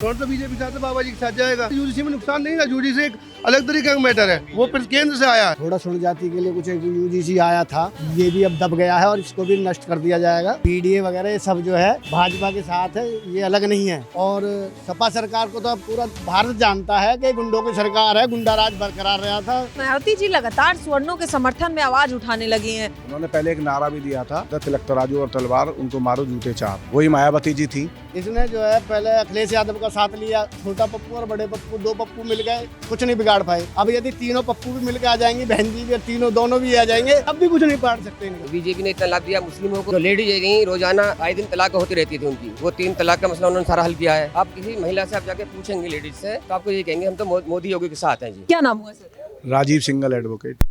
कौन सा बीजेपी साथ है, बाबा जी के साथ जाएगा। यूजीसी में नुकसान नहीं ना, यूजीसी एक अलग तरीके का मैटर है, वो फिर केंद्र से आया है। थोड़ा सुन जाति के लिए कुछ यूजीसी आया था, ये भी अब दब गया है और इसको भी नष्ट कर दिया जाएगा। पीडीए वगैरह ये सब जो है भाजपा के साथ है, ये अलग नहीं है। और सपा सरकार को तो अब पूरा भारत जानता है कि गुंडों की सरकार है, गुंडा राज बरकरार रहा था। मायावती जी लगातार स्वर्णों के समर्थन में आवाज उठाने लगी हैं। उन्होंने पहले एक नारा भी दिया था, तिलक तराजू और तलवार, उनको मारो जूते चार। वही मायावती जी थी। इसने जो है पहले अखिलेश यादव का साथ लिया, छोटा पप्पू और बड़े पप्पू, दो पप्पू मिल गए, कुछ नहीं बिगाड़ पाए। अब यदि तीनों पप्पू भी मिलकर आ जाएंगे, बहन जी भी, तीनों दोनों भी आ जाएंगे, अब भी कुछ नहीं पाड़ सकते इनको। बीजेपी ने इतना लाभ दिया मुस्लिमों को। लेडीज गई रोजाना आए दिन तलाक होती रहती थी उनकी, वो 3 तलाक का मसला उन्होंने सारा हल किया है। आप किसी महिला से आप जाके पूछेंगे लेडीज से, तो आपको ये कहेंगे हम तो मोदी योगी के साथ हैं जी। क्या नाम हुआ सर? Rajiv single advocate.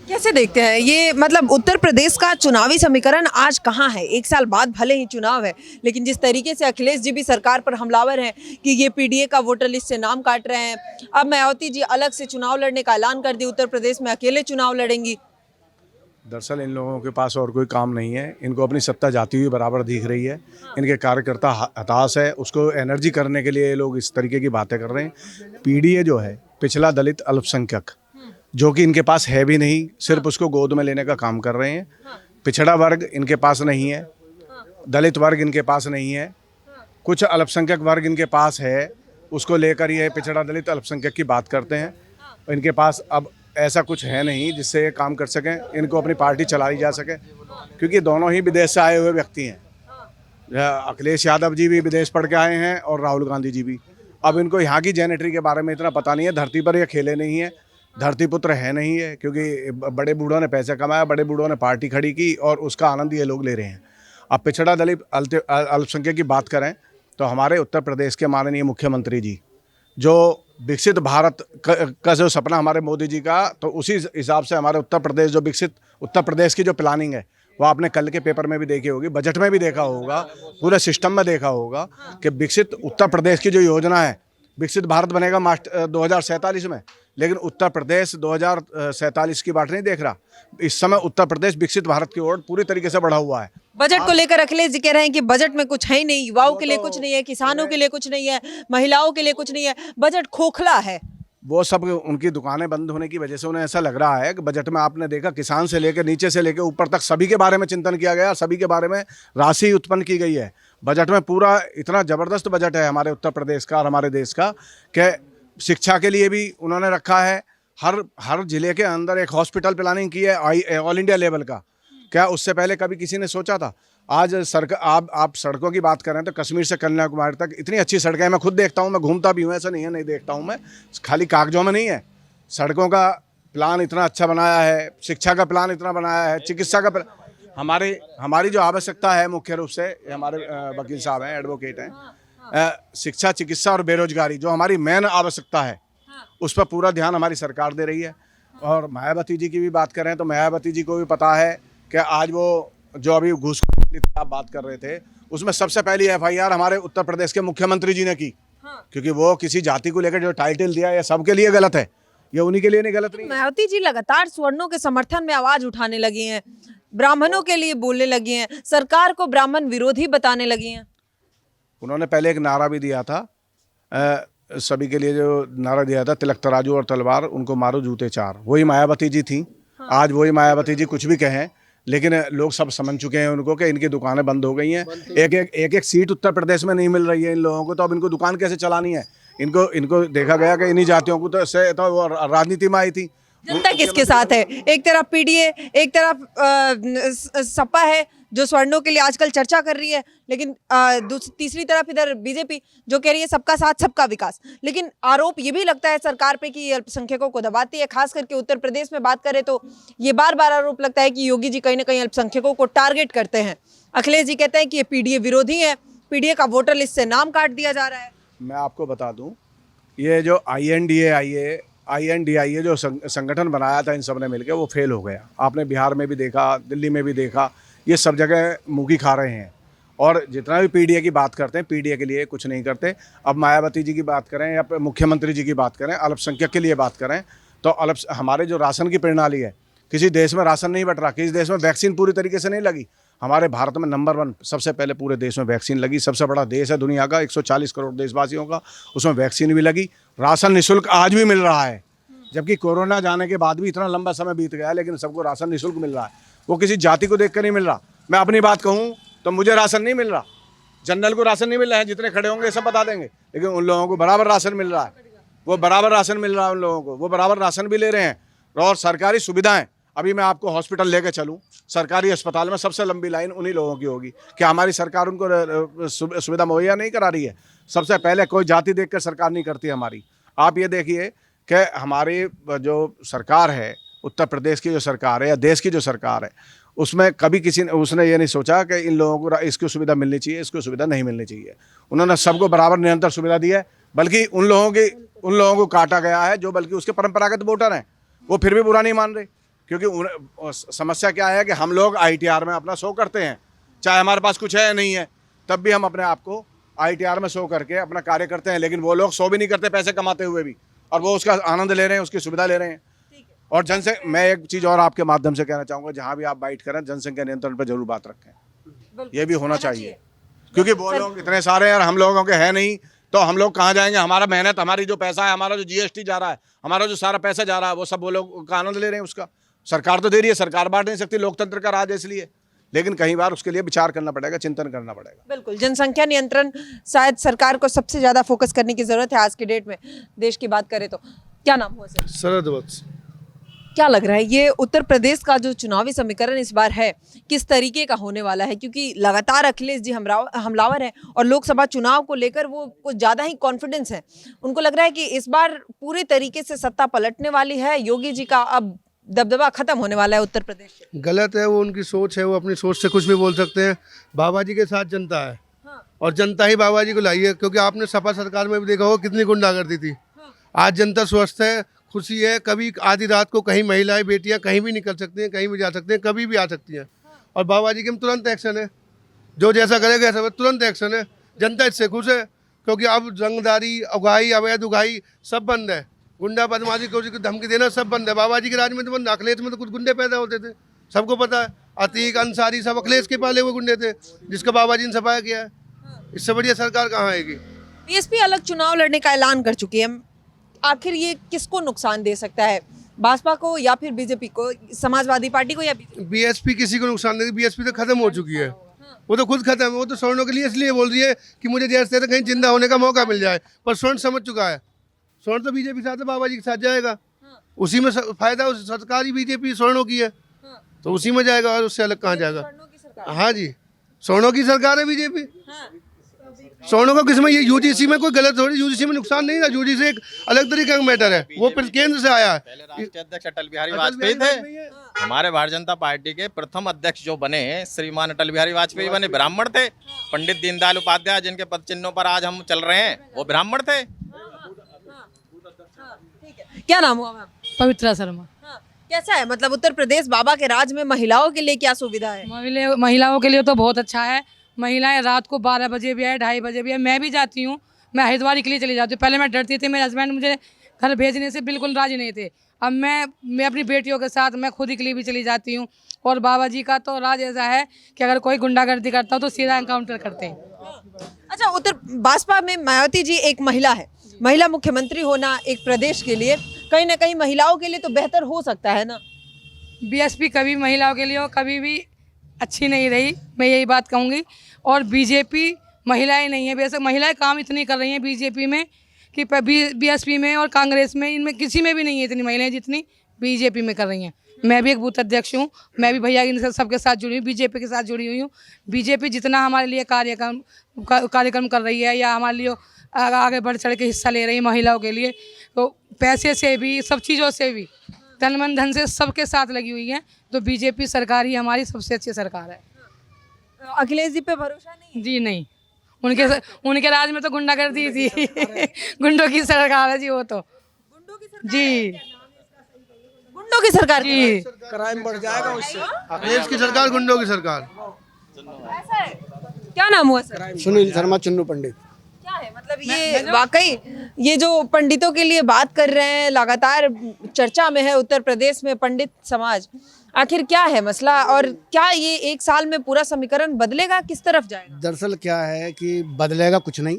कैसे देखते हैं ये, मतलब उत्तर प्रदेश का चुनावी समीकरण आज कहाँ है? 1 साल बाद भले ही चुनाव है, लेकिन जिस तरीके से अखिलेश जी भी सरकार पर हमलावर हैं कि ये पीडीए का वोटर लिस्ट से नाम काट रहे हैं, अब मायावती जी अलग से चुनाव लड़ने का ऐलान कर दी, उत्तर प्रदेश में अकेले चुनाव लड़ेंगी। दरअसल इन लोगों के पास और कोई काम नहीं है, इनको अपनी सत्ता जाती हुई बराबर दिख रही है। इनके कार्यकर्ता हताश है, उसको एनर्जी करने के लिए ये लोग इस तरीके की बातें कर रहे हैं। पीडीए जो है पिछला दलित अल्पसंख्यक, जो कि इनके पास है भी नहीं, सिर्फ उसको गोद में लेने का काम कर रहे हैं। पिछड़ा वर्ग इनके पास नहीं है, दलित वर्ग इनके पास नहीं है, कुछ अल्पसंख्यक वर्ग इनके पास है, उसको लेकर ये पिछड़ा दलित अल्पसंख्यक की बात करते हैं। इनके पास अब ऐसा कुछ है नहीं जिससे ये काम कर सकें, इनको अपनी पार्टी चलाई जा सके, क्योंकि दोनों ही विदेश से आए हुए व्यक्ति हैं। अखिलेश यादव जी भी विदेश पढ़ के आए हैं और राहुल गांधी जी भी। अब इनको यहाँ की जेनेट्री के बारे में इतना पता नहीं है, धरती पर ये खेले नहीं है, धरती पुत्र है नहीं है, क्योंकि बड़े बूढ़ों ने पैसे कमाया, बड़े बूढ़ों ने पार्टी खड़ी की और उसका आनंद ये लोग ले रहे हैं। अब पिछड़ा दलित अल्पसंख्यक की बात करें तो हमारे उत्तर प्रदेश के माननीय मुख्यमंत्री जी, जो विकसित भारत का जो सपना हमारे मोदी जी का, तो उसी हिसाब से हमारे उत्तर प्रदेश जो विकसित उत्तर प्रदेश की जो प्लानिंग है, वो आपने कल के पेपर में भी देखी होगी, बजट में भी देखा होगा, पूरे सिस्टम में देखा होगा कि विकसित उत्तर प्रदेश की जो योजना है, विकसित भारत बनेगा 2047 में, लेकिन उत्तर प्रदेश 2047 की बात नहीं देख रहा। इस समय उत्तर प्रदेश विकसित भारत की ओर पूरी तरीके से बढ़ा हुआ है। बजट को लेकर अखिलेश जी कह रहे हैं कि बजट में कुछ है ही नहीं, युवाओं के लिए कुछ नहीं है, किसानों के लिए कुछ नहीं है, महिलाओं के लिए कुछ नहीं है, बजट खोखला है। वो सब उनकी दुकानें बंद होने की वजह से उन्हें ऐसा लग रहा है कि बजट में आपने देखा किसान से लेकर नीचे से लेकर ऊपर तक सभी के बारे में चिंतन किया गया, सभी के बारे में राशि उत्पन्न की गई है। बजट में पूरा इतना ज़बरदस्त बजट है हमारे उत्तर प्रदेश का और हमारे देश का, कि शिक्षा के लिए भी उन्होंने रखा है। हर जिले के अंदर एक हॉस्पिटल प्लानिंग की है ऑल इंडिया लेवल का। क्या उससे पहले कभी किसी ने सोचा था? आज सरकार, आप सड़कों की बात करें तो कश्मीर से कन्याकुमारी तक इतनी अच्छी सड़कें, मैं खुद देखता हूँ, मैं घूमता भी हूँ, ऐसा नहीं है नहीं देखता हूँ मैं, खाली कागजों में नहीं है। सड़कों का प्लान इतना अच्छा बनाया है, शिक्षा का प्लान इतना बनाया है, चिकित्सा का हमारी जो आवश्यकता है मुख्य रूप से, हमारे वकील साहब हैं, एडवोकेट हैं, शिक्षा, चिकित्सा और बेरोजगारी जो हमारी मेन आवश्यकता है, उस पर पूरा ध्यान हमारी सरकार दे रही है। और मायावती जी की भी बात करें तो मायावती जी को भी पता है कि आज वो जो अभी घूसखोरी की आप बात कर रहे थे, उसमें सबसे पहली एफआईआर हमारे उत्तर प्रदेश के मुख्यमंत्री जी ने की। क्योंकि वो किसी जाति को लेकर जो टाइटल दिया, ये सबके लिए गलत है, ये उन्हीं के लिए नहीं गलत नहीं। मायावती जी लगातार स्वर्णों के समर्थन में आवाज उठाने लगी हैं, ब्राह्मणों के लिए बोलने लगी हैं, सरकार को ब्राह्मण विरोधी बताने लगी हैं। उन्होंने पहले एक नारा भी दिया था, सभी के लिए जो नारा दिया था, तिलक तराजू और तलवार, उनको मारो जूते चार। वही मायावती जी थी। आज वही मायावती जी कुछ भी कहें, लेकिन लोग सब समझ चुके हैं उनको कि इनकी दुकानें बंद हो गई हैं। एक सीट उत्तर प्रदेश में नहीं मिल रही है इन लोगों को, तो अब इनको दुकान कैसे चलानी है? इनको देखा गया कि इन्हीं जातियों को तो वो राजनीति में आई थी। जनता किसके साथ है? एक तरफ पीडीए, एक तरफ सपा है जो स्वर्णों के लिए आजकल चर्चा कर रही है, लेकिन तीसरी तरफ इधर बीजेपी जो कह रही है सबका साथ सबका विकास। लेकिन आरोप ये भी लगता है सरकार पे कि अल्पसंख्यकों को दबाती है, खास करके उत्तर प्रदेश में बात करें तो ये बार बार आरोप लगता है कि योगी जी कहीं ना कहीं अल्पसंख्यकों को टारगेट करते हैं। अखिलेश जी कहते हैं कि ये पीडीए विरोधी है, पीडीए का वोटर लिस्ट से नाम काट दिया जा रहा है। मैं आपको बता दूं, ये जो INDIA जो संगठन बनाया था इन सब ने मिलकर, वो फेल हो गया। आपने बिहार में भी देखा, दिल्ली में भी देखा, ये सब जगह मुँह खा रहे हैं। और जितना भी पीडीए की बात करते हैं, पीडीए के लिए कुछ नहीं करते। अब मायावती जी की बात करें या मुख्यमंत्री जी की बात करें, अल्पसंख्यक के लिए बात करें तो हमारे जो राशन की प्रणाली है, किसी देश में राशन नहीं बट रहा, किसी देश में वैक्सीन पूरी तरीके से नहीं लगी। हमारे भारत में नंबर 1 सबसे पहले पूरे देश में वैक्सीन लगी। सबसे बड़ा देश है दुनिया का, 140 करोड़ देशवासियों का, उसमें वैक्सीन भी लगी। राशन निःशुल्क आज भी मिल रहा है, जबकि कोरोना जाने के बाद भी इतना लंबा समय बीत गया, लेकिन सबको राशन निःशुल्क मिल रहा है। वो किसी जाति को देख कर नहीं मिल रहा। मैं अपनी बात कहूँ तो मुझे राशन नहीं मिल रहा, जनरल को राशन नहीं मिल रहा है, जितने खड़े होंगे सब बता देंगे, लेकिन उन लोगों को बराबर राशन मिल रहा है। वो बराबर राशन मिल रहा है उन लोगों को, वो बराबर राशन भी ले रहे हैं। और सरकारी सुविधाएं, अभी मैं आपको हॉस्पिटल लेके चलूं, सरकारी अस्पताल में सबसे लंबी लाइन उन्हीं लोगों की होगी। क्या हमारी सरकार उनको सुविधा मुहैया नहीं करा रही है? सबसे पहले कोई जाति देखकर सरकार नहीं करती हमारी। आप ये देखिए कि हमारी जो सरकार है, उत्तर प्रदेश की जो सरकार है या देश की जो सरकार है, उसमें कभी किसी ने उसने ये नहीं सोचा कि इन लोगों को इसकी सुविधा मिलनी चाहिए, इसको सुविधा नहीं मिलनी चाहिए। उन्होंने सबको बराबर निरंतर सुविधा दी है, बल्कि उन लोगों को काटा गया है जो बल्कि उसके परंपरागत वोटर हैं, वो फिर भी बुरा नहीं मान रहे। क्योंकि समस्या क्या है कि हम लोग ITR में अपना शो करते हैं, चाहे हमारे पास कुछ है या नहीं है, तब भी हम अपने आप को ITR में शो करके अपना कार्य करते हैं। लेकिन वो लोग शो भी नहीं करते पैसे कमाते हुए भी, और वो उसका आनंद ले रहे हैं, उसकी सुविधा ले रहे हैं। और मैं एक चीज़ और आपके माध्यम से कहना चाहूँगा, जहाँ भी आप बाइट करें, जनसंख्या नियंत्रण पर जरूर बात रखें, ये भी होना चाहिए। क्योंकि वो लोग इतने सारे हैं और हम लोगों के हैं नहीं, तो हम लोग कहाँ जाएंगे? हमारा मेहनत, हमारी जो पैसा है, हमारा जो GST जा रहा है, हमारा जो सारा पैसा जा रहा है, वो सब वो लोग का आनंद ले रहे हैं। उसका सरकार तो दे रही है, सरकार बांट नहीं सकती, लोकतंत्र का राज है इसलिए। लेकिन कई बार उसके लिए विचार करना पड़ेगा, चिंतन करना पड़ेगा। बिल्कुल, जनसंख्या नियंत्रण शायद सरकार को सबसे ज्यादा फोकस करने की जरूरत है आज की डेट में, देश की बात करें तो। क्या नाम हुआ सर? शरद वत्स। क्या लग रहा है ये उत्तर प्रदेश का जो चुनावी समीकरण इस बार है, किस तरीके का होने वाला है? क्योंकि लगातार अखिलेश जी हमलावर हैं और लोकसभा चुनाव को लेकर वो कुछ ज़्यादा ही कॉन्फिडेंस है। उनको लग रहा है कि इस बार पूरे तरीके से सत्ता पलटने वाली है, योगी जी का अब दबदबा खत्म होने वाला है उत्तर प्रदेश से। गलत है, वो उनकी सोच है, वो अपनी सोच से कुछ भी बोल सकते हैं। बाबा जी के साथ जनता है, और जनता ही बाबा जी को लाई है। क्योंकि आपने सपा सरकार में भी देखा होगा कितनी गुंडागर्दी थी। आज जनता स्वस्थ है, खुशी है। कभी आधी रात को कहीं महिलाएं, बेटियां कहीं भी निकल सकती हैं, कहीं भी जा सकते हैं, कभी भी आ सकती हैं। और बाबा जी के में तुरंत एक्शन है, जो जैसा करेगा ऐसा तुरंत एक्शन है। जनता इससे खुश है, क्योंकि अब रंगदारी, उगाही, अवैध उगाही सब बंद है। गुंडा बदमाशी को धमकी देना सब बंद है। बाबा जी के राज में तो बंद। अखिलेश में तो कुछ गुंडे पैदा होते थे, सबको पता है। अतीक, अंसारी सब अखिलेश के पाले हुए गुंडे थे, जिसका बाबा जी ने सफाया किया है। इससे बढ़िया सरकार कहाँ आएगी? बीएसपी अलग चुनाव लड़ने का ऐलान कर चुकी है। आखिर ये किसको नुकसान दे सकता है, भाजपा को या फिर बीजेपी को, समाजवादी पार्टी को या बीएसपी? किसी को नुकसान नहीं। बीएसपी तो खत्म हो चुकी है, वो तो खुद खत्म है। वो तो स्वर्णों के लिए इसलिए बोल रही है कि मुझे जैसे कहीं जिंदा होने का मौका मिल जाए, पर स्वर्ण समझ चुका है। स्वर्ण तो बीजेपी के साथ है, बाबा जी के साथ जाएगा, उसी में फायदा उस सरकारी बीजेपी स्वर्णों की है, तो उसी में जाएगा, और उससे अलग कहाँ जाएगा? हाँ जी, स्वर्णों की सरकार है बीजेपी। स्वर्णों का किसमें? ये यूजीसी में कोई गलत हो रही, यूजीसी में नुकसान नहीं था। यूजीसी एक अलग तरीके का मैटर है, वो केंद्र से आया है। पहले राष्ट्रीय अध्यक्ष अटल बिहारी वाजपेयी थे, हमारे भारतीय जनता पार्टी के प्रथम अध्यक्ष जो बने श्रीमान अटल बिहारी वाजपेयी बने, ब्राह्मण थे। पंडित दीनदयाल उपाध्याय जिनके पद चिन्हों पर आज हम चल रहे हैं, वो ब्राह्मण थे। क्या नाम हुआ मैम? पवित्रा शर्मा। कैसा है, मतलब उत्तर प्रदेश बाबा के राज में महिलाओं के लिए क्या सुविधा है? महिलाओं के लिए तो बहुत अच्छा है। महिलाएं रात को 12 बजे भी आए, 2:30 बजे भी आए। मैं भी जाती हूँ, मैं हरिद्वार के लिए चली जाती हूँ। पहले मैं डरती थी, मेरे हस्बैंड मुझे घर भेजने से बिल्कुल राजी नहीं थे। अब मैं अपनी बेटियों के साथ मैं खुद ही के लिए भी चली जाती हूँ। और बाबा जी का तो राज ऐसा है कि अगर कोई गुंडागर्दी करता हो तो सीधा एनकाउंटर करते हैं। अच्छा, उत्तर भाजपा में मायावती जी एक महिला है, महिला मुख्यमंत्री होना एक प्रदेश के लिए कहीं ना कहीं महिलाओं के लिए तो बेहतर हो सकता है ना? बीएसपी कभी महिलाओं के लिए और कभी भी अच्छी नहीं रही, मैं यही बात कहूँगी। और बीजेपी महिलाएं नहीं है, बेशक महिलाएं काम इतनी कर रही हैं बीजेपी में कि बीएसपी में और कांग्रेस में, इनमें किसी में भी नहीं है इतनी महिलाएं जितनी बीजेपी में कर रही हैं। मैं भी एक बूथ अध्यक्ष हूँ, मैं भी भैया के सबके साथ जुड़ी हूँ, बीजेपी के साथ जुड़ी हुई हूँ। बीजेपी जितना हमारे लिए कार्यक्रम कर रही है या हमारे लिए आगे बढ़ चढ़ के हिस्सा ले रही है महिलाओं के लिए, तो पैसे से भी, सब चीज़ों से भी, तन मन धन से सबके साथ लगी हुई है। तो बीजेपी सरकार ही हमारी सबसे अच्छी सरकार है। अखिलेश जी पे भरोसा नहीं? जी नहीं, उनके राज में तो गुंडागर्दी थी। गुंडों की सरकार है जी, वो तो गुंडों की सरकार जी, गुंडों की सरकार जी। क्राइम बढ़ जाएगा उससे। अखिलेश की सरकार, गुंडों की सरकार। ऐसा है? क्या नाम हुआ सर? सुनील शर्मा, चुन्नू पंडित। क्या है मतलब ये वाकई ये जो पंडितों के लिए बात कर रहे हैं, लगातार चर्चा में है उत्तर प्रदेश में पंडित समाज, आखिर क्या है मसला और क्या ये एक साल में पूरा समीकरण बदलेगा, किस तरफ जाएगा? दरअसल क्या है कि बदलेगा कुछ नहीं,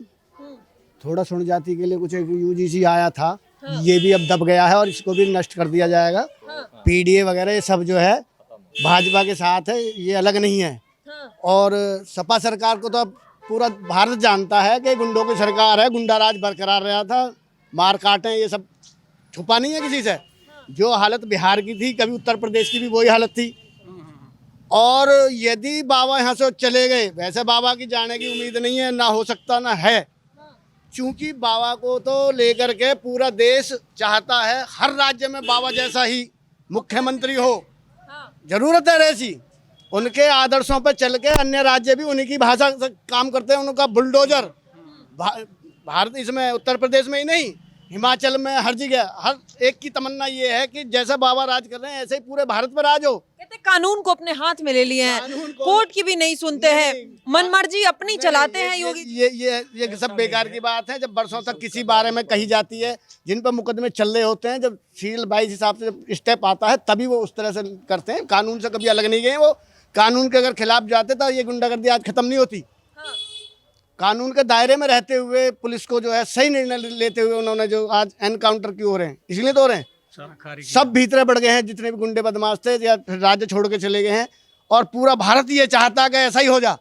थोड़ा सुन जाति के लिए कुछ एक यूजीसी आया था, ये भी अब दब गया है और इसको भी नष्ट कर दिया जाएगा। पीडीए वगैरह ये सब जो है भाजपा के साथ है, ये अलग नहीं है। और सपा सरकार को तो अब पूरा भारत जानता है कि गुंडों की सरकार है, गुंडा राज बरकरार रहा था, मार काटें ये सब छुपा नहीं है किसी से। जो हालत बिहार की थी, कभी उत्तर प्रदेश की भी वही हालत थी। और यदि बाबा यहाँ से चले गए, वैसे बाबा की जाने की उम्मीद नहीं है, ना हो सकता ना है, क्योंकि बाबा को तो लेकर के पूरा देश चाहता है हर राज्य में बाबा जैसा ही मुख्यमंत्री हो। जरूरत है ऐसी, उनके आदर्शों पर चल के अन्य राज्य भी उन्हीं की भाषा से काम करते हैं। उनका बुलडोजर भारत इसमें उत्तर प्रदेश में ही नहीं, हिमाचल में हर जगह हर एक की तमन्ना ये है कि जैसा बाबा राज कर रहे हैं ऐसे ही पूरे भारत पर राज हो। कहते कानून को अपने हाथ में ले लिए हैं, कोर्ट की भी नहीं सुनते हैं, मनमर्जी अपनी चलाते हैं योगी। ये सब बेकार की बात है। जब बरसों तक किसी बारे में कही जाती है, जिन पर मुकदमे चल रहे होते हैं, जब सील बाई हिसाब से जब स्टेप आता है तभी वो उस तरह से करते हैं। कानून से कभी अलग नहीं गए वो। कानून के अगर खिलाफ जाते तो ये गुंडागर्दी आज खत्म नहीं होती। कानून के दायरे में रहते हुए पुलिस को जो है सही निर्णय लेते हुए उन्होंने जो आज एनकाउंटर क्यों हो रहे हैं, इसलिए तो हो रहे हैं। सब भीतरे बढ़ गए हैं, जितने भी गुंडे बदमाश थे या फिर राज्य छोड़ के चले गए हैं। और पूरा भारत ये चाहता है कि ऐसा ही हो जा।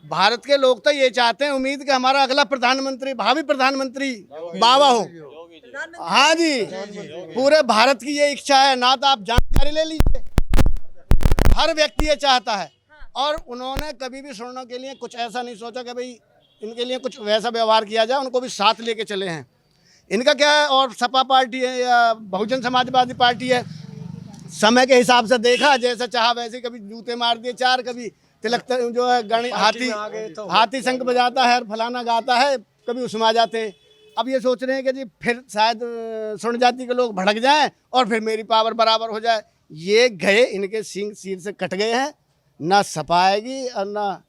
भारत के लोग तो ये चाहते हैं, उम्मीद कि हमारा अगला प्रधानमंत्री, भावी प्रधानमंत्री बाबा हो। हाँ जी, पूरे भारत की ये इच्छा है। ना तो आप जानकारी ले लीजिए, हर व्यक्ति ये चाहता है। और उन्होंने कभी भी सुनने के लिए कुछ ऐसा नहीं सोचा कि भाई इनके लिए कुछ वैसा व्यवहार किया जाए, उनको भी साथ लेके चले हैं। इनका क्या है, और सपा पार्टी है या बहुजन समाजवादी पार्टी है, समय के हिसाब से देखा, जैसा चाहा वैसे, कभी जूते मार दिए चार, कभी तिलक जो है गणी हाथी शंख बजाता है और फलाना गाता है, कभी उसमें आ जाते हैं। अब ये सोच रहे हैं कि जी फिर शायद सुन जाति के लोग भड़क जाएं और फिर मेरी पावर बराबर हो जाए। ये गए, इनके सींग सिर से कट गए हैं। ना सपाएगी और ना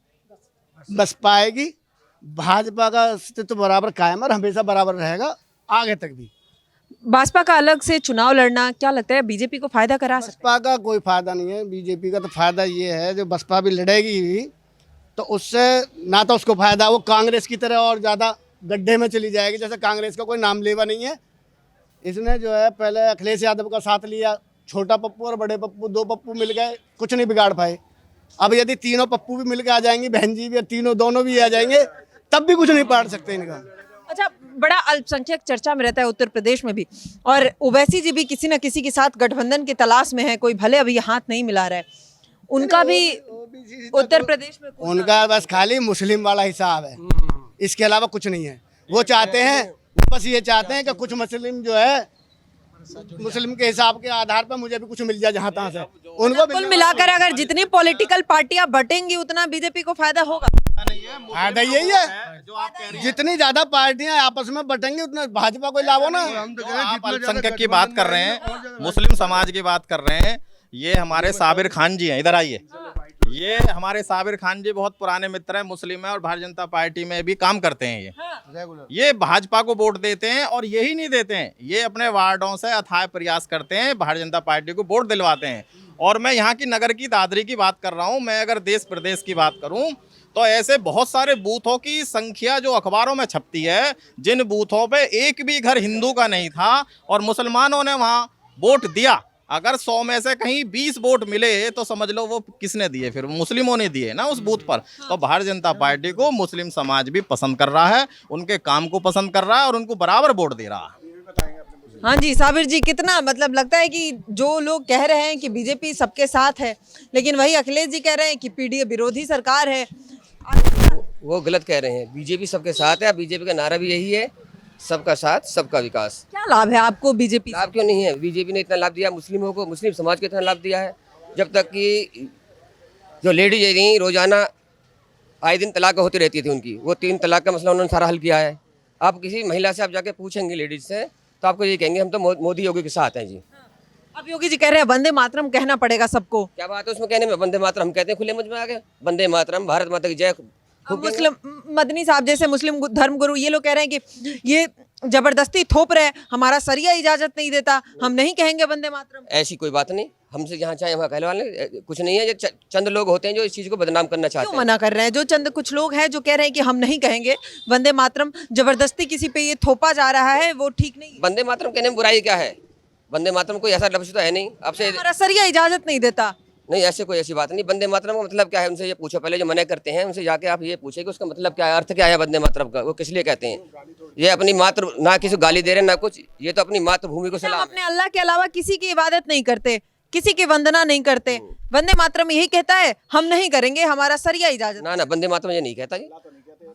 बस पाएगी। भाजपा का अस्तित्व बराबर कायम और हमेशा बराबर रहेगा आगे तक भी। भाजपा का अलग से चुनाव लड़ना क्या लगता है बीजेपी को फायदा करा सकता बसपा का कोई फायदा नहीं है। बीजेपी का तो फायदा ये है, जो बसपा भी लड़ेगी भी तो उससे ना तो उसको फायदा, वो कांग्रेस की तरह और ज़्यादा गड्ढे में चली जाएगी। जैसे कांग्रेस का कोई नाम लेवा नहीं है। इसने जो है पहले अखिलेश यादव का साथ लिया, छोटा पप्पू और बड़े पप्पू, दो पप्पू मिल गए, कुछ नहीं बिगाड़ पाए। अब यदि तीनों पप्पू भी मिल के आ जाएंगी, बहन जी भी, तीनों दोनों भी आ जाएंगे, तब भी कुछ नहीं पाड़ सकते इनका। अच्छा, बड़ा अल्पसंख्यक चर्चा में रहता है उत्तर प्रदेश में भी, और ओवैसी जी भी किसी न किसी के साथ गठबंधन की तलाश में है, कोई भले अभी हाथ नहीं मिला रहा है। उनका भी उत्तर प्रदेश में उनका बस खाली मुस्लिम वाला हिसाब है, इसके अलावा कुछ नहीं है। वो चाहते हैं, बस ये चाहते हैं कि कुछ मुस्लिम जो है मुस्लिम के हिसाब के आधार पर मुझे भी कुछ मिल जाए जहाँ तहाँ से। उनको कुल मिलाकर अगर जितनी पॉलिटिकल पार्टियां बटेंगी उतना बीजेपी को फायदा होगा। फायदा यही है, जितनी ज्यादा पार्टियां आपस में बटेंगी उतना भाजपा को लाभ हो ना। आप अल्पसंख्यक की बात कर रहे हैं, मुस्लिम समाज की बात कर रहे हैं। ये हमारे साबिर खान जी हैं, इधर आइए। ये हमारे साबिर खान जी बहुत पुराने मित्र हैं, मुस्लिम है और भारतीय जनता पार्टी में भी काम करते हैं। ये भाजपा को वोट देते हैं और यही नहीं देते हैं, ये अपने वार्डों से अथाह प्रयास करते हैं, भारतीय जनता पार्टी को वोट दिलवाते हैं। और मैं यहाँ की नगर की दादरी की बात कर रहा हूँ। मैं अगर देश प्रदेश की बात करूँ तो ऐसे बहुत सारे बूथों की संख्या जो अखबारों में छपती है, जिन बूथों पे एक भी घर हिंदू का नहीं था और मुसलमानों ने वहाँ वोट दिया। अगर 100 में से कहीं 20 वोट मिले तो समझ लो वो किसने दिए, फिर मुस्लिमों ने दिए ना उस बूथ पर। तो भारतीय जनता पार्टी को मुस्लिम समाज भी पसंद कर रहा है, उनके काम को पसंद कर रहा है और उनको बराबर वोट दे रहा है। हाँ जी, साबिर जी, कितना मतलब लगता है कि जो लोग कह रहे हैं कि बीजेपी सबके साथ है, लेकिन वही अखिलेश जी कह रहे हैं कि पीडीए विरोधी सरकार है। वो गलत कह रहे हैं। बीजेपी सबके साथ है, बीजेपी का नारा भी यही है, सबका साथ सबका विकास। क्या लाभ है आपको बीजेपी से? लाभ क्यों नहीं है? बीजेपी ने इतना लाभ दिया मुस्लिमों को, मुस्लिम समाज को इतना लाभ दिया है। जब तक कि जो लेडीज रही रोजाना आए दिन तलाक होती रहती थी उनकी, वो 3 तलाक का मसला उन्होंने सारा हल किया है। आप किसी महिला से आप जाके पूछेंगे लेडीज से तो आपको ये कहेंगे हम तो मोदी योगी के साथ हैं जी। अब योगी जी कह रहे हैं वंदे मातरम कहना पड़ेगा सबको। क्या बात है उसमें कहने में? वंदे मातरम हम कहते हैं खुले मुझ में आ गए। वंदे मातरम, भारत माता की जय। मुस्लिम मदनी साहब जैसे मुस्लिम धर्मगुरु ये लोग कह रहे हैं कि ये जबरदस्ती थोप रहे हैं, हमारा शरिया इजाजत नहीं देता, हम नहीं कहेंगे वंदे मातरम। ऐसी कोई बात नहीं। हमसे जहाँ चाहे वहाँ कहलवा लें, कुछ नहीं है। ये चंद लोग होते हैं जो इस चीज़ को बदनाम करना चाहते क्यों हैं। मना कर रहे हैं? जो चंद कुछ लोग हैं जो कह रहे हैं कि हम नहीं कहेंगे वंदे मातरम, जबरदस्ती किसी पे ये थोपा जा रहा है, वो ठीक नहीं है। वंदे मातरम कहने में बुराई क्या है? वंदे मातरम कोई ऐसा लफ्ज़ तो है नहीं आपसे। हमारा सरिया इजाजत नहीं देता। नहीं, ऐसे कोई ऐसी बात नहीं। वंदे मातरम का मतलब क्या है? उनसे ये पूछो पहले, जो मना करते हैं उनसे जाके आप ये पूछे कि उसका मतलब क्या है, अर्थ क्या है वंदे मातरम का, वो किस लिए कहते हैं। ये अपनी मातृ, ना किसी को गाली दे रहे हैं ना कुछ, ये तो अपनी मातृभूमि को हम सलाम अपने अल्लाह के अलावा किसी की इबादत नहीं करते, किसी की वंदना नहीं करते। वंदे मातरम यही कहता है हम नहीं करेंगे, हमारा सरिया इजाजत। ना वंदे मातरम ये नहीं कहता जी,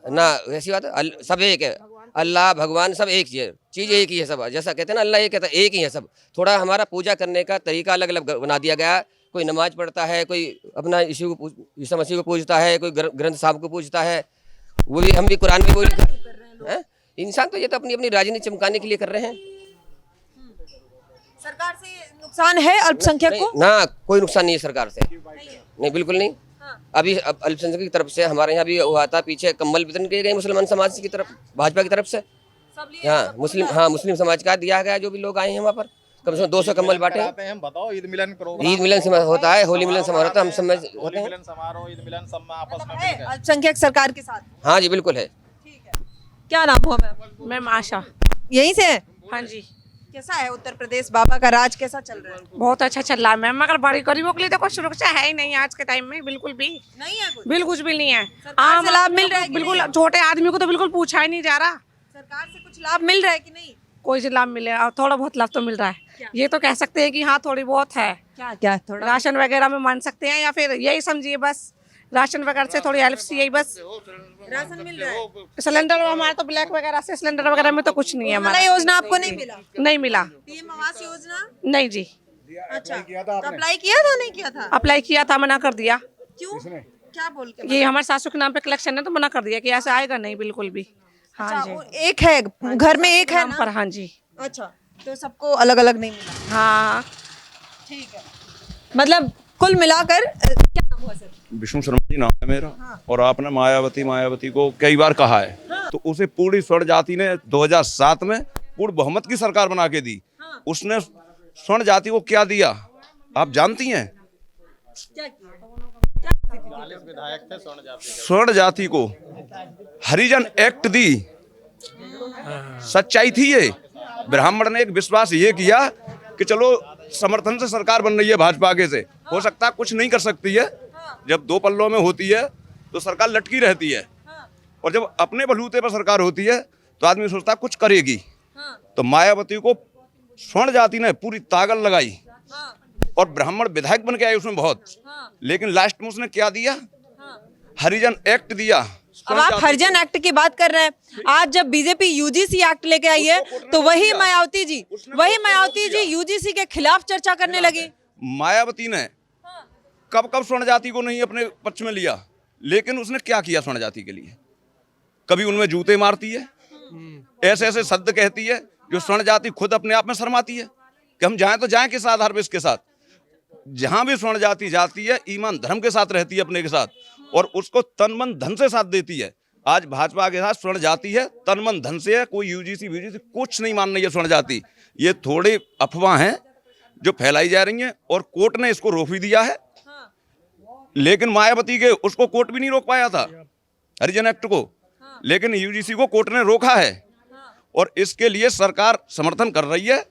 ना ऐसी बात है। सब एक है, अल्लाह भगवान सब एक ही है, चीज़ एक ही है सब। जैसा कहते हैं ना, अल्लाह ये कहता है एक ही है सब। थोड़ा हमारा पूजा करने का तरीका अलग अलग बना दिया गया है। कोई नमाज पढ़ता है, कोई अपना यीशु मसीह को पूजता है, कोई ग्रंथ साहब को पूजता है। वो भी हम भी कुरान में वो लिखा है। इंसान तो ये तो अपनी अपनी राजनीति चमकाने के लिए कर रहे हैं। सरकार से नुकसान है अल्पसंख्यक को? ना, कोई नुकसान नहीं है सरकार से, नहीं, बिल्कुल नहीं। अभी अल्पसंख्यक की तरफ से हमारे यहाँ भी हुआ था, पीछे कंबल वितरण किए गए मुसलमान समाज की तरफ, भाजपा की तरफ से। हाँ, मुस्लिम समाज का दिया गया, जो भी लोग आए हैं वहाँ पर कम से कम 200 कंबल बांटे। हम बताओ, ईद मिलन प्रोग्राम, ईद मिलन समारोह होता है, होली मिलन समारोह होता है, हम सब में होते हैं। मिलन समारोह, ईद मिलन सब में आपस में है अल्पसंख्यक सरकार के साथ? हाँ जी, बिल्कुल है। ठीक है। क्या नाम हुआ मैम? मैम आशा। यहीं से है? हाँ जी, कैसा है उत्तर प्रदेश, बाबा का राज कैसा चल रहा है? बहुत अच्छा चल रहा है मैम, मगर बड़ी गरीबों के लिए तो कोई सुरक्षा है ही नहीं आज के टाइम में, बिल्कुल भी नहीं है कुछ? बिल्कुल कुछ भी नहीं है। सरकार से लाभ मिल रहा है कि बिल्कुल, नहीं? छोटे आदमी को तो बिल्कुल पूछा ही नहीं जा रहा। सरकार से कुछ लाभ मिल रहा है कि नहीं? कोई से लाभ मिले, और थोड़ा बहुत लाभ तो मिल रहा है। ये तो कह सकते हैं कि हाँ थोड़ी बहुत है। क्या क्या थोड़ा राशन वगैरह में मान सकते हैं, या फिर यही समझिए बस राशन वगैरह से थोड़ी हेल्प सी, यही बस। राशन मिल रहा है? सिलेंडर हमारे तो ब्लैक वगैरह से, सिलेंडर वगैरह में तो कुछ नहीं है उज्ज्वला हमारा। योजना आपको नहीं मिला? नहीं मिला। पीएम आवास योजना? नहीं जी, अच्छा, तो अप्लाई किया था नहीं किया था? अप्लाई किया था, मना कर दिया। क्यों? क्या बोल के? ये हमारे सासू के नाम पे कलेक्शन है, तो मना कर दिया कि ऐसा आएगा नहीं, बिल्कुल भी। हाँ अच्छा, जी, वो एक है घर में, एक है नाम ना? पर। हाँ जी, अच्छा, तो सबको अलग अलग नहीं मिला? हाँ। ठीक है, मतलब कुल मिलाकर क्या नाम हुआ सर? विष्णु शर्मा जी नाम है मेरा। और आपने मायावती को कई बार कहा है, तो उसे पूरी स्वर्ण जाति ने 2007 में पूर्ण बहुमत की सरकार बना के दी। उसने स्वर्ण जाति को क्या दिया आप जानती हैं? क्या किया? विधायक थे स्वर्ण जाति। स्वर्ण जाति को हरिजन एक्ट दी, सच्चाई थी ये। ब्राह्मण ने एक विश्वास ये किया कि चलो समर्थन से सरकार बन रही है भाजपा के, से हो सकता है कुछ नहीं कर सकती है। जब दो पल्लों में होती है तो सरकार लटकी रहती है, और जब अपने बलबूते पर सरकार होती है तो आदमी सोचता है कुछ करेगी। तो मायावती को स्वर्ण जाति ने पूरी ताकत लगाई, और ब्राह्मण विधायक बन के आए उसमें बहुत, लेकिन लास्ट में उसने क्या दिया? हरिजन एक्ट दिया। अब आप हरिजन एक्ट की बात कर रहे हैं, आज जब बीजेपी यूजीसी एक्ट लेके आई है तो वही मायावती जी यूजीसी के खिलाफ चर्चा करने लगी। मायावती ने कब कब स्वर्ण जाति को नहीं अपने पक्ष में लिया, लेकिन उसने क्या किया स्वर्ण जाति के लिए? कभी उनमें जूते मारती है, ऐसे ऐसे शब्द कहती है जो स्वर्ण जाति खुद अपने आप में शर्माती है कि हम जाएं तो जाएं किस आधार पर इसके साथ। जहां भी स्वर्ण जाति जाती है ईमान धर्म के साथ रहती है अपने के साथ, और उसको तन मन धन से साथ देती है। आज भाजपा के साथ स्वर्ण जाति है, तन मन धन से है। कोई यूजीसी कुछ नहीं मान रही है स्वर्ण जाति। ये थोड़े अफवाह हैं जो फैलाई जा रही हैं, और कोर्ट ने इसको रोक भी दिया है। लेकिन मायावती के उसको कोर्ट भी नहीं रोक पाया था, हरिजन एक्ट को, लेकिन यूजीसी को कोर्ट ने रोका है, और इसके लिए सरकार समर्थन कर रही है।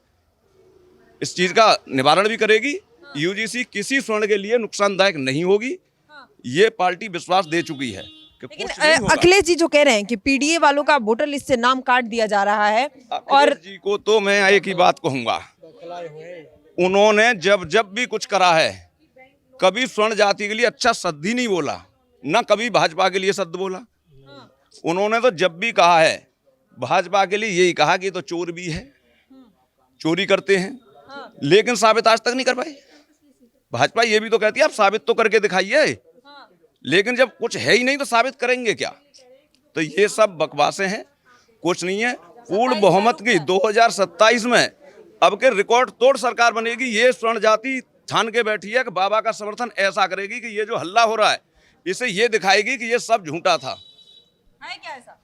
इस चीज का निवारण भी करेगी। यूजीसी किसी स्वर्ण के लिए नुकसानदायक नहीं होगी, ये पार्टी विश्वास दे चुकी है कि लेकिन कुछ नहीं होगा। अखिलेश जी जो कह रहे हैं कि पीडीए वालों का वोटर लिस्ट से नाम काट दिया जा रहा है, और अखिलेश जी को तो मैं एक ही बात कहूंगा, उन्होंने जब जब भी कुछ करा है कभी स्वर्ण जाति के लिए अच्छा शब्द ही नहीं बोला, ना कभी भाजपा के लिए शब्द बोला। उन्होंने तो जब भी कहा है भाजपा के लिए यही कहा कि तो चोर भी है, चोरी करते हैं, लेकिन साबित आज तक नहीं कर पाए। भाजपा ये भी तो कहती है आप साबित तो करके दिखाइए, लेकिन जब कुछ है ही नहीं तो साबित करेंगे क्या? तो ये सब बकवासें हैं, कुछ नहीं है। पूर्ण बहुमत की 2027 में अब के रिकॉर्ड तोड़ सरकार बनेगी। ये स्वर्ण जाति ठान के बैठी है कि बाबा का समर्थन ऐसा करेगी कि ये जो हल्ला हो रहा है इसे ये दिखाएगी कि ये सब झूठा था। है क्या ऐसा?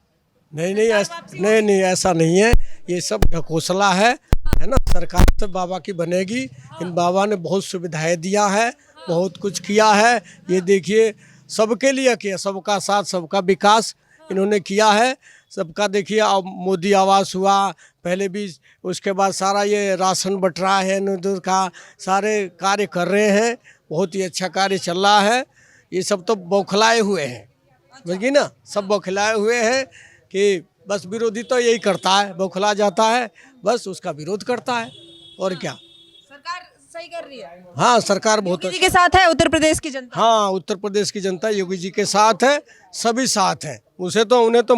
नहीं ऐसा नहीं है, ये सब ढकोसला है। है ना। सरकार तो बाबा की बनेगी, इन बाबा ने बहुत सुविधाएं दिया है, बहुत कुछ किया है। ये देखिए सबके लिए किया, सबका साथ सबका विकास इन्होंने किया है। सबका देखिए अब मोदी आवास हुआ पहले भी, उसके बाद सारा ये राशन बट रहा है, नूर का सारे कार्य कर रहे हैं। बहुत ही अच्छा कार्य चल रहा है। ये सब तो बौखलाए हुए हैं, समझिए ना, सब बौखलाए हुए हैं कि बस विरोधी तो यही करता है, बौखला जाता है, बस उसका विरोध करता है और क्या। सरकार सही कर रही है। हाँ, सरकार बहुत योगी जी के साथ है उत्तर प्रदेश की जनता। हाँ, उत्तर प्रदेश की जनता योगी जी के साथ है, सभी साथ है। उन्हें तो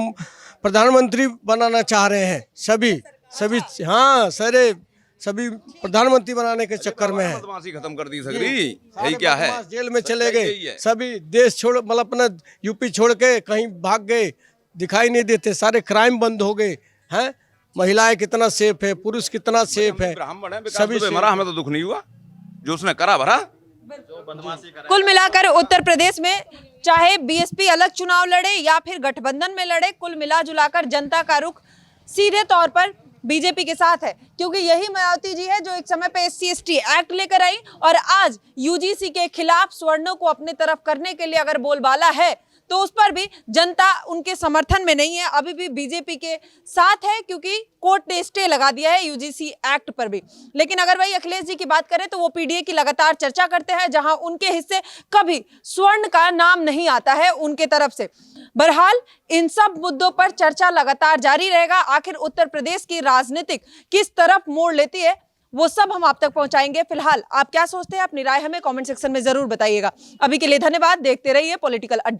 प्रधानमंत्री बनाना चाह रहे हैं सभी हाँ सारे सभी प्रधानमंत्री बनाने के चक्कर में है। बदमाशी खत्म कर दी सगरी, यही क्या है। जेल में चले गए सभी, देश छोड़ मतलब अपना यूपी छोड़ के कहीं भाग गए, दिखाई नहीं देते, सारे क्राइम बंद हो गए हैं। महिलाएं कितना सेफ है, पुरुष कितना सेफ है, ब्राह्मण है, सभी सभी मरा, हमें तो दुख नहीं हुआ जो उसने करा भरा। कुल मिलाकर उत्तर प्रदेश में चाहे बीएसपी अलग चुनाव लड़े या फिर गठबंधन में लड़े, कुल मिला जुलाकर जनता का रुख सीधे तौर पर बीजेपी के साथ है, क्योंकि यही मायावती जी है जो एक समय पे SC/ST एक्ट लेकर आई और आज यूजीसी के खिलाफ सवर्णों को अपने तरफ करने के लिए अगर बोलबाला है तो उस पर भी जनता उनके समर्थन में नहीं है, अभी भी बीजेपी के साथ है, क्योंकि कोर्ट ने स्टे लगा दिया है यूजीसी एक्ट पर भी। लेकिन अगर वही अखिलेश जी की बात करें तो वो पीडीए की लगातार चर्चा करते हैं, जहां उनके हिस्से कभी स्वर्ण का नाम नहीं आता है उनके तरफ से। बहरहाल इन सब मुद्दों पर चर्चा लगातार जारी रहेगा। आखिर उत्तर प्रदेश की राजनीतिक किस तरफ मोड़ लेती है वो सब हम आप तक पहुंचाएंगे। फिलहाल आप क्या सोचते हैं, अपनी राय हमें कमेंट सेक्शन में जरूर बताइएगा। अभी के लिए धन्यवाद, देखते रहिए पॉलिटिकल अड्डा।